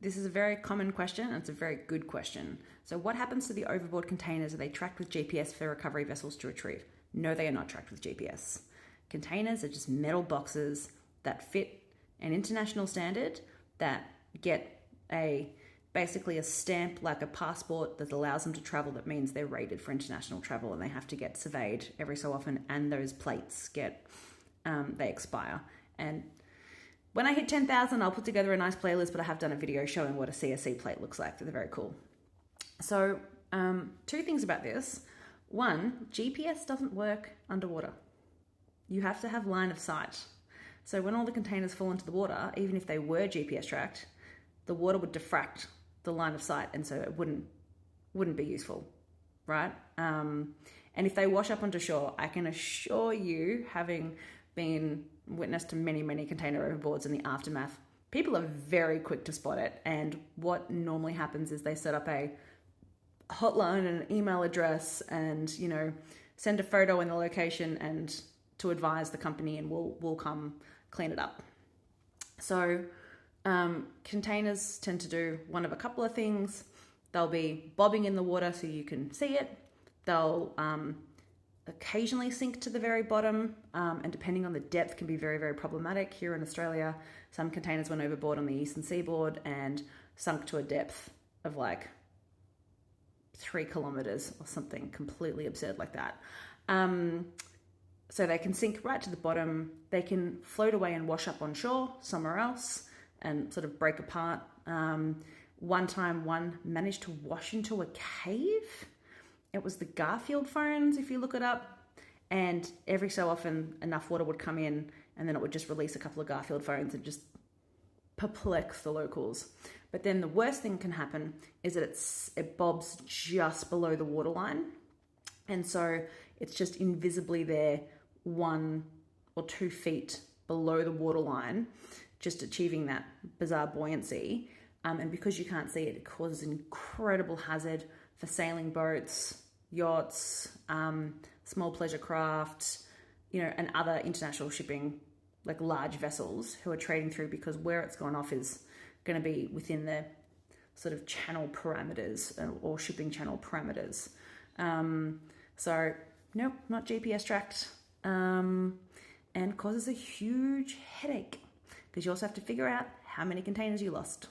This is a very common question, and it's a very good question. So what happens to the overboard containers? Are they tracked with GPS for recovery vessels to retrieve? No, they are not tracked with GPS. Containers are just metal boxes that fit an international standard that get basically a stamp like a passport that allows them to travel. That means they're rated for international travel, and they have to get surveyed every so often, and those plates they expire. And when I hit 10,000, I'll put together a nice playlist, but I have done a video showing what a CSC plate looks like. They're very cool. So two things about this. One, GPS doesn't work underwater. You have to have line of sight. So when all the containers fall into the water, even if they were GPS tracked, the water would diffract the line of sight, and so it wouldn't be useful, right? And if they wash up onto shore, I can assure you, having been witness to many, many container overboards in the aftermath, people are very quick to spot it. And what normally happens is they set up a hotline and an email address and, send a photo in the location and to advise the company, and we'll come clean it up. So containers tend to do one of a couple of things. They'll be bobbing in the water so you can see it. They'll occasionally sink to the very bottom, and depending on the depth can be very, very problematic. Here in Australia, some containers went overboard on the eastern seaboard and sunk to a depth of like 3 kilometers or something completely absurd like that. So they can sink right to the bottom. They can float away and wash up on shore somewhere else and sort of break apart. One time one managed to wash into a cave. It was the Garfield phones, if you look it up. And every so often enough water would come in, and then it would just release a couple of Garfield phones and just perplex the locals. But then the worst thing can happen is that it bobs just below the waterline. And so it's just invisibly there 1 or 2 feet below the waterline, just achieving that bizarre buoyancy. And because you can't see it, it causes an incredible hazard for sailing boats, yachts, small pleasure craft, and other international shipping, like large vessels who are trading through, because where it's gone off is going to be within the sort of channel parameters or shipping channel parameters. So nope, not GPS tracked, and causes a huge headache because you also have to figure out how many containers you lost.